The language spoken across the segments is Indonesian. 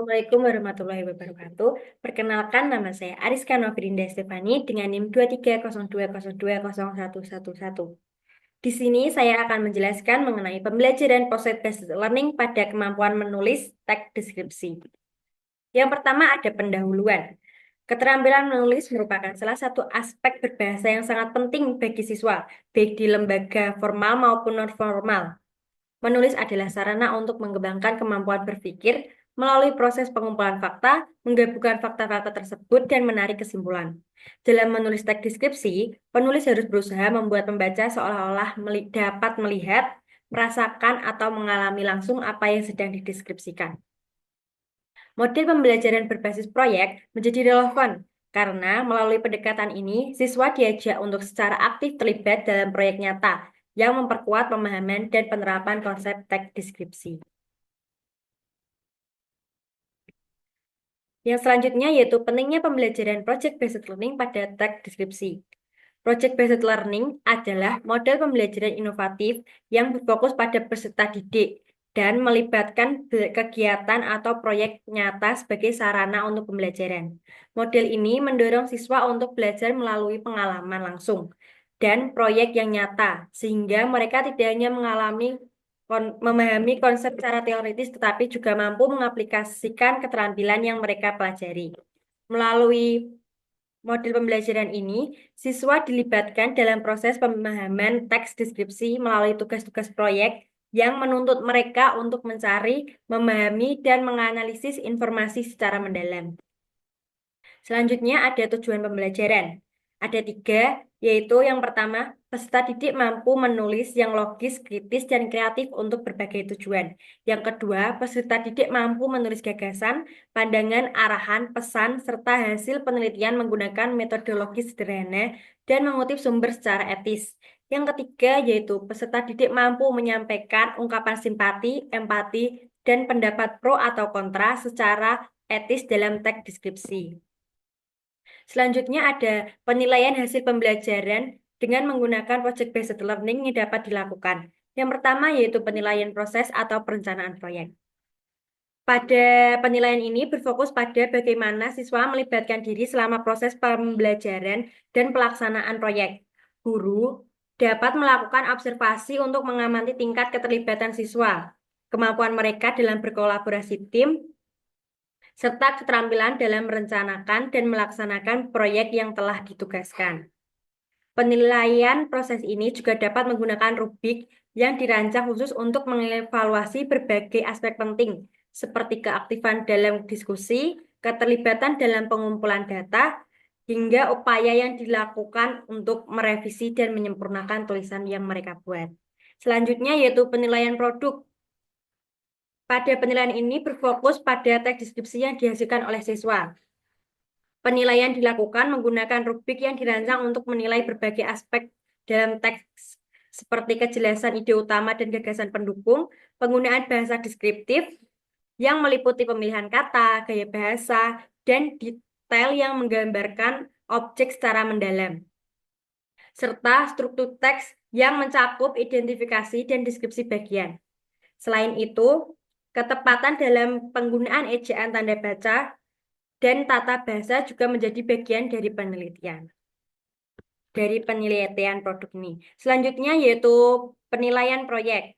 Assalamualaikum warahmatullahi wabarakatuh. Perkenalkan, nama saya Ariska Novrinda Stefani dengan NIM 23020201111. Di sini saya akan menjelaskan mengenai pembelajaran project-based learning pada kemampuan menulis teks deskripsi. Yang pertama ada pendahuluan. Keterampilan menulis merupakan salah satu aspek berbahasa yang sangat penting bagi siswa, baik di lembaga formal maupun non-formal. Menulis adalah sarana untuk mengembangkan kemampuan berpikir melalui proses pengumpulan fakta, menggabungkan fakta-fakta tersebut, dan menarik kesimpulan. Dalam menulis teks deskripsi, penulis harus berusaha membuat pembaca seolah-olah dapat melihat, merasakan, atau mengalami langsung apa yang sedang dideskripsikan. Model pembelajaran berbasis proyek menjadi relevan karena melalui pendekatan ini, siswa diajak untuk secara aktif terlibat dalam proyek nyata yang memperkuat pemahaman dan penerapan konsep teks deskripsi. Yang selanjutnya yaitu pentingnya pembelajaran project-based learning pada teks deskripsi. Project-based learning adalah model pembelajaran inovatif yang berfokus pada peserta didik dan melibatkan kegiatan atau proyek nyata sebagai sarana untuk pembelajaran. Model ini mendorong siswa untuk belajar melalui pengalaman langsung dan proyek yang nyata, sehingga mereka tidak hanya memahami konsep secara teoritis, tetapi juga mampu mengaplikasikan keterampilan yang mereka pelajari. Melalui model pembelajaran ini, siswa dilibatkan dalam proses pemahaman teks deskripsi melalui tugas-tugas proyek yang menuntut mereka untuk mencari, memahami, dan menganalisis informasi secara mendalam. Selanjutnya ada tujuan pembelajaran. Ada 3, yaitu yang pertama, peserta didik mampu menulis yang logis, kritis, dan kreatif untuk berbagai tujuan. Yang kedua, peserta didik mampu menulis gagasan, pandangan, arahan, pesan, serta hasil penelitian menggunakan metodologi sederhana dan mengutip sumber secara etis. Yang ketiga, yaitu peserta didik mampu menyampaikan ungkapan simpati, empati, dan pendapat pro atau kontra secara etis dalam teks deskripsi. Selanjutnya ada penilaian hasil pembelajaran dengan menggunakan project-based learning yang dapat dilakukan. Yang pertama yaitu penilaian proses atau perencanaan proyek. Pada penilaian ini berfokus pada bagaimana siswa melibatkan diri selama proses pembelajaran dan pelaksanaan proyek. Guru dapat melakukan observasi untuk mengamati tingkat keterlibatan siswa, kemampuan mereka dalam berkolaborasi tim, serta keterampilan dalam merencanakan dan melaksanakan proyek yang telah ditugaskan. Penilaian proses ini juga dapat menggunakan rubrik yang dirancang khusus untuk mengevaluasi berbagai aspek penting, seperti keaktifan dalam diskusi, keterlibatan dalam pengumpulan data, hingga upaya yang dilakukan untuk merevisi dan menyempurnakan tulisan yang mereka buat. Selanjutnya yaitu penilaian produk. Pada penilaian ini berfokus pada teks deskripsi yang dihasilkan oleh siswa. Penilaian dilakukan menggunakan rubrik yang dirancang untuk menilai berbagai aspek dalam teks, seperti kejelasan ide utama dan gagasan pendukung, penggunaan bahasa deskriptif yang meliputi pemilihan kata, gaya bahasa, dan detail yang menggambarkan objek secara mendalam, serta struktur teks yang mencakup identifikasi dan deskripsi bagian. Selain itu, ketepatan dalam penggunaan ejaan tanda baca dan tata bahasa juga menjadi bagian dari penelitian produk ini. Selanjutnya yaitu penilaian proyek.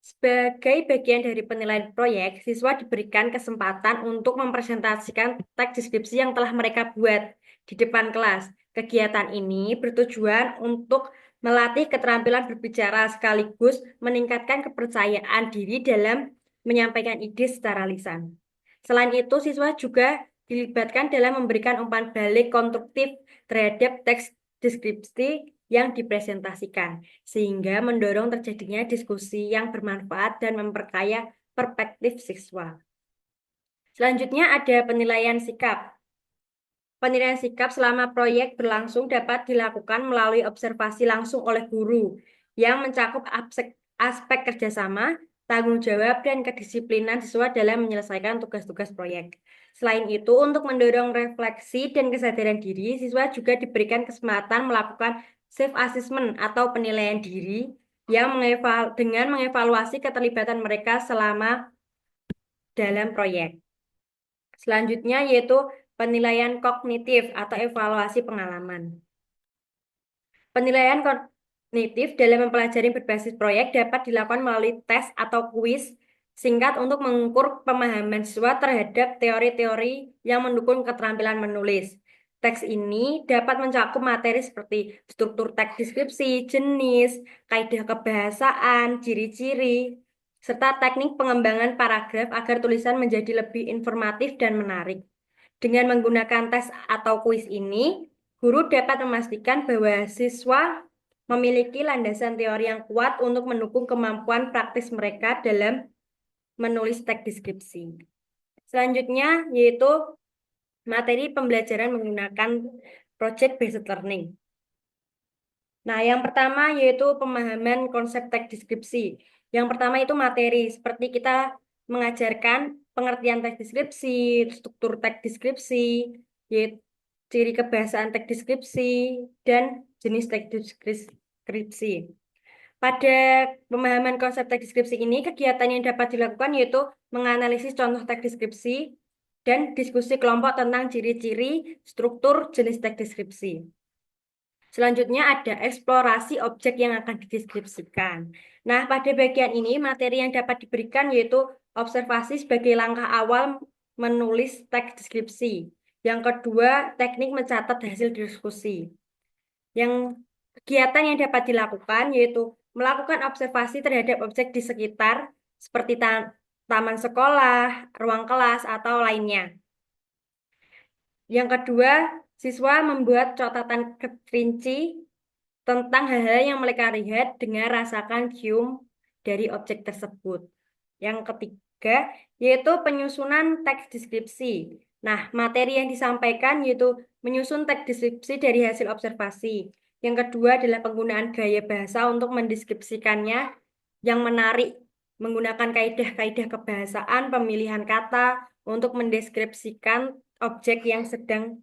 Sebagai bagian dari penilaian proyek, siswa diberikan kesempatan untuk mempresentasikan teks deskripsi yang telah mereka buat di depan kelas. Kegiatan ini bertujuan untuk melatih keterampilan berbicara sekaligus meningkatkan kepercayaan diri dalam menyampaikan ide secara lisan. Selain itu, siswa juga dilibatkan dalam memberikan umpan balik konstruktif terhadap teks deskripsi yang dipresentasikan, sehingga mendorong terjadinya diskusi yang bermanfaat dan memperkaya perspektif siswa. Selanjutnya ada penilaian sikap. Penilaian sikap selama proyek berlangsung dapat dilakukan melalui observasi langsung oleh guru yang mencakup aspek kerjasama, tanggung jawab, dan kedisiplinan siswa dalam menyelesaikan tugas-tugas proyek. Selain itu, untuk mendorong refleksi dan kesadaran diri, siswa juga diberikan kesempatan melakukan self-assessment atau penilaian diri yang dengan mengevaluasi keterlibatan mereka selama dalam proyek. Selanjutnya yaitu penilaian kognitif atau evaluasi pengalaman. Penilaian kognitif dalam mempelajari berbasis proyek dapat dilakukan melalui tes atau kuis singkat untuk mengukur pemahaman siswa terhadap teori-teori yang mendukung keterampilan menulis. Teks ini dapat mencakup materi seperti struktur teks deskripsi, jenis, kaidah kebahasaan, ciri-ciri, serta teknik pengembangan paragraf agar tulisan menjadi lebih informatif dan menarik. Dengan menggunakan tes atau kuis ini, guru dapat memastikan bahwa siswa memiliki landasan teori yang kuat untuk mendukung kemampuan praktis mereka dalam menulis teks deskripsi. Selanjutnya yaitu materi pembelajaran menggunakan project based learning. Nah, yang pertama yaitu pemahaman konsep teks deskripsi. Yang pertama itu materi, seperti kita mengajarkan pengertian teks deskripsi, struktur teks deskripsi, yaitu ciri kebahasaan teks deskripsi, dan jenis teks deskripsi. Pada pemahaman konsep teks deskripsi ini, kegiatan yang dapat dilakukan yaitu menganalisis contoh teks deskripsi dan diskusi kelompok tentang ciri-ciri, struktur, jenis teks deskripsi. Selanjutnya ada eksplorasi objek yang akan dideskripsikan. Nah, pada bagian ini materi yang dapat diberikan yaitu observasi sebagai langkah awal menulis teks deskripsi. Yang kedua, teknik mencatat hasil diskusi. Yang kegiatan yang dapat dilakukan yaitu melakukan observasi terhadap objek di sekitar seperti taman sekolah, ruang kelas, atau lainnya. Yang kedua, siswa membuat catatan rinci tentang hal-hal yang mereka lihat, dengar, rasakan, cium dari objek tersebut. Yang ketiga, yaitu penyusunan teks deskripsi. Nah, materi yang disampaikan yaitu menyusun teks deskripsi dari hasil observasi. Yang kedua adalah penggunaan gaya bahasa untuk mendeskripsikannya yang menarik, menggunakan kaidah-kaidah kebahasaan, pemilihan kata untuk mendeskripsikan objek yang sedang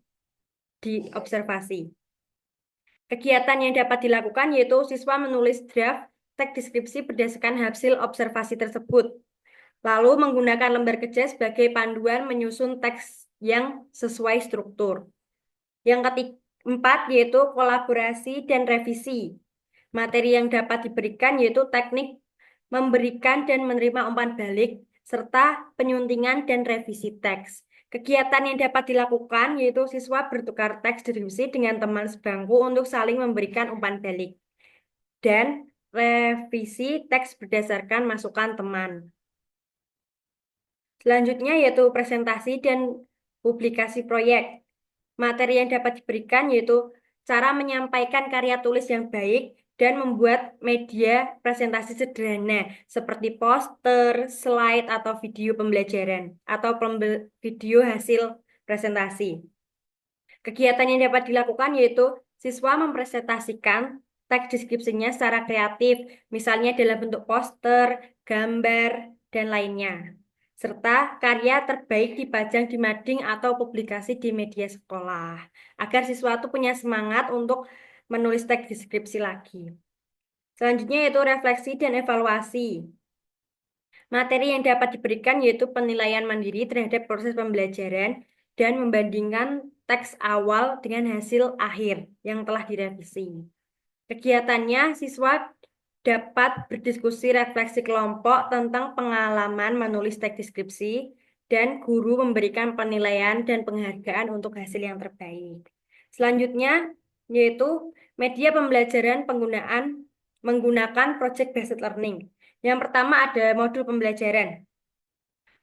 diobservasi. Kegiatan yang dapat dilakukan yaitu siswa menulis draft teks deskripsi berdasarkan hasil observasi tersebut. Lalu menggunakan lembar kerja sebagai panduan menyusun teks yang sesuai struktur. Yang keempat yaitu kolaborasi dan revisi. Materi yang dapat diberikan yaitu teknik memberikan dan menerima umpan balik, serta penyuntingan dan revisi teks. Kegiatan yang dapat dilakukan yaitu siswa bertukar teks deskripsi dengan teman sebangku untuk saling memberikan umpan balik. Dan revisi teks berdasarkan masukan teman. Selanjutnya yaitu presentasi dan publikasi proyek. Materi yang dapat diberikan yaitu cara menyampaikan karya tulis yang baik dan membuat media presentasi sederhana seperti poster, slide, atau video pembelajaran atau video hasil presentasi. Kegiatan yang dapat dilakukan yaitu siswa mempresentasikan teks deskripsinya secara kreatif, misalnya dalam bentuk poster, gambar, dan lainnya. Serta karya terbaik dipajang di mading atau publikasi di media sekolah, agar siswa itu punya semangat untuk menulis teks deskripsi lagi. Selanjutnya yaitu refleksi dan evaluasi. Materi yang dapat diberikan yaitu penilaian mandiri terhadap proses pembelajaran dan membandingkan teks awal dengan hasil akhir yang telah direvisi. Kegiatannya, siswa dapat berdiskusi refleksi kelompok tentang pengalaman menulis teks deskripsi dan guru memberikan penilaian dan penghargaan untuk hasil yang terbaik. Selanjutnya, yaitu media pembelajaran menggunakan project based learning. Yang pertama ada modul pembelajaran.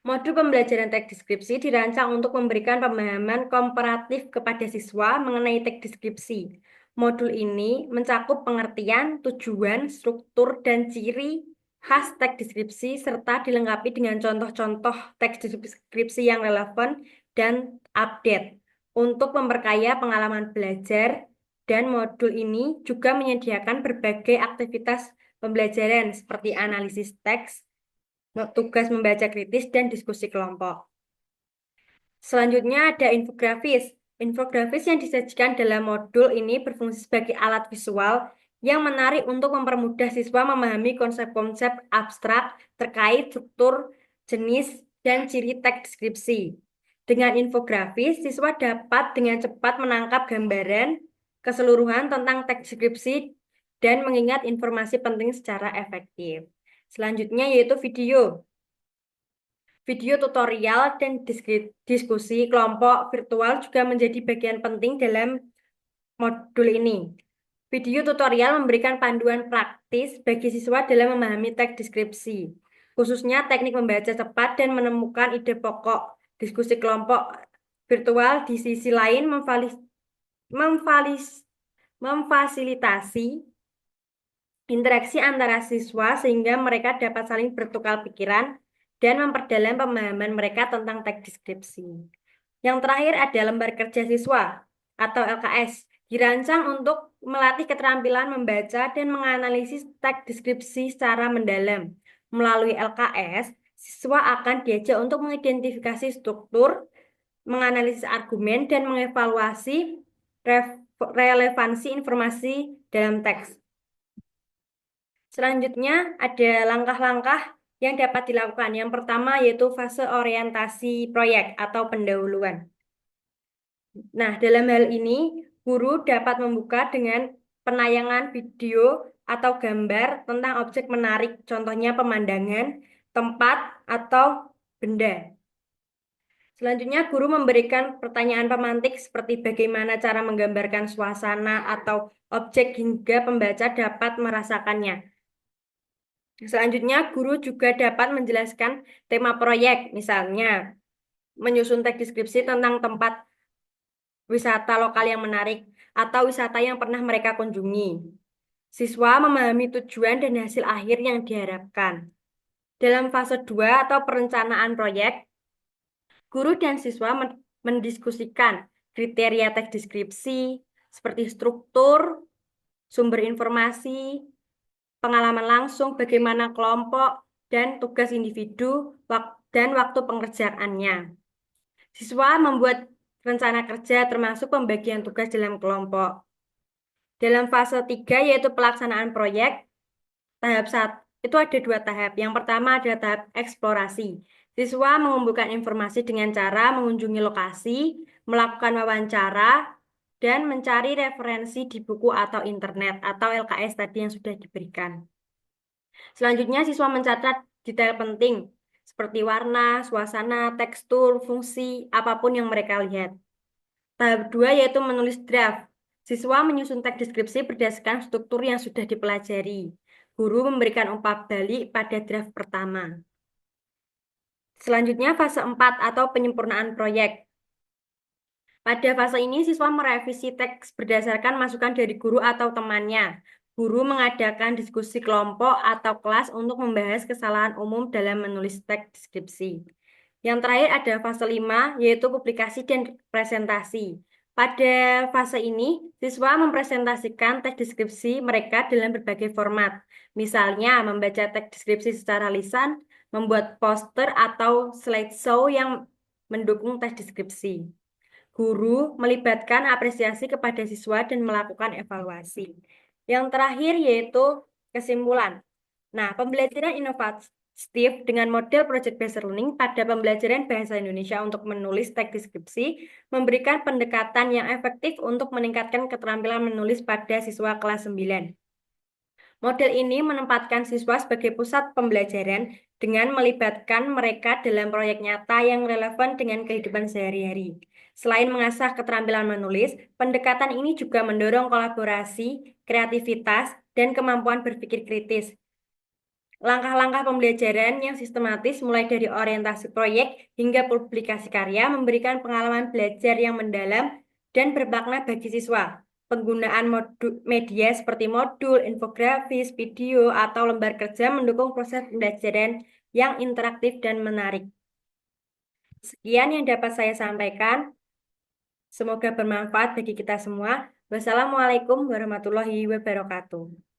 Modul pembelajaran teks deskripsi dirancang untuk memberikan pemahaman komparatif kepada siswa mengenai teks deskripsi. Modul ini mencakup pengertian, tujuan, struktur, dan ciri khas teks deskripsi serta dilengkapi dengan contoh-contoh teks deskripsi yang relevan dan update untuk memperkaya pengalaman belajar. Dan modul ini juga menyediakan berbagai aktivitas pembelajaran seperti analisis teks, tugas membaca kritis, dan diskusi kelompok. Selanjutnya ada infografis. Infografis yang disajikan dalam modul ini berfungsi sebagai alat visual yang menarik untuk mempermudah siswa memahami konsep-konsep abstrak terkait struktur, jenis, dan ciri teks deskripsi. Dengan infografis, siswa dapat dengan cepat menangkap gambaran keseluruhan tentang teks deskripsi dan mengingat informasi penting secara efektif. Selanjutnya yaitu video. Video tutorial dan diskusi kelompok virtual juga menjadi bagian penting dalam modul ini. Video tutorial memberikan panduan praktis bagi siswa dalam memahami teks deskripsi, khususnya teknik membaca cepat dan menemukan ide pokok. Diskusi kelompok virtual di sisi lain memfasilitasi interaksi antara siswa sehingga mereka dapat saling bertukar pikiran dan memperdalam pemahaman mereka tentang teks deskripsi. Yang terakhir ada lembar kerja siswa atau LKS, dirancang untuk melatih keterampilan membaca dan menganalisis teks deskripsi secara mendalam. Melalui LKS, siswa akan diajak untuk mengidentifikasi struktur, menganalisis argumen, dan mengevaluasi relevansi informasi dalam teks. Selanjutnya ada langkah-langkah yang dapat dilakukan. Yang pertama yaitu fase orientasi proyek atau pendahuluan. Nah, dalam hal ini, guru dapat membuka dengan penayangan video atau gambar tentang objek menarik, contohnya pemandangan, tempat, atau benda. Selanjutnya, guru memberikan pertanyaan pemantik seperti bagaimana cara menggambarkan suasana atau objek hingga pembaca dapat merasakannya. Selanjutnya, guru juga dapat menjelaskan tema proyek, misalnya menyusun teks deskripsi tentang tempat wisata lokal yang menarik atau wisata yang pernah mereka kunjungi. Siswa memahami tujuan dan hasil akhir yang diharapkan. Dalam fase 2 atau perencanaan proyek, guru dan siswa mendiskusikan kriteria teks deskripsi seperti struktur, sumber informasi, pengalaman langsung, bagaimana kelompok, dan tugas individu, dan waktu pengerjaannya. Siswa membuat rencana kerja termasuk pembagian tugas dalam kelompok. Dalam fase 3 yaitu pelaksanaan proyek, tahap 1 itu ada 2 tahap. Yang pertama adalah tahap eksplorasi. Siswa mengumpulkan informasi dengan cara mengunjungi lokasi, melakukan wawancara, dan mencari referensi di buku atau internet atau LKS tadi yang sudah diberikan. Selanjutnya siswa mencatat detail penting seperti warna, suasana, tekstur, fungsi, apapun yang mereka lihat. Tahap 2 yaitu menulis draft. Siswa menyusun teks deskripsi berdasarkan struktur yang sudah dipelajari. Guru memberikan umpan balik pada draft pertama. Selanjutnya fase 4 atau penyempurnaan proyek. Pada fase ini siswa merevisi teks berdasarkan masukan dari guru atau temannya. Guru mengadakan diskusi kelompok atau kelas untuk membahas kesalahan umum dalam menulis teks deskripsi. Yang terakhir ada fase 5 yaitu publikasi dan presentasi. Pada fase ini, siswa mempresentasikan teks deskripsi mereka dalam berbagai format. Misalnya, membaca teks deskripsi secara lisan, membuat poster atau slideshow yang mendukung teks deskripsi. Guru melibatkan apresiasi kepada siswa dan melakukan evaluasi. Yang terakhir yaitu kesimpulan. Nah, pembelajaran inovatif dengan model Project Based Learning pada pembelajaran bahasa Indonesia untuk menulis teks deskripsi memberikan pendekatan yang efektif untuk meningkatkan keterampilan menulis pada siswa kelas 9. Model ini menempatkan siswa sebagai pusat pembelajaran dengan melibatkan mereka dalam proyek nyata yang relevan dengan kehidupan sehari-hari. Selain mengasah keterampilan menulis, pendekatan ini juga mendorong kolaborasi, kreativitas, dan kemampuan berpikir kritis. Langkah-langkah pembelajaran yang sistematis mulai dari orientasi proyek hingga publikasi karya memberikan pengalaman belajar yang mendalam dan bermakna bagi siswa. Penggunaan media seperti modul, infografis, video, atau lembar kerja mendukung proses pembelajaran yang interaktif dan menarik. Sekian yang dapat saya sampaikan. Semoga bermanfaat bagi kita semua. Wassalamualaikum warahmatullahi wabarakatuh.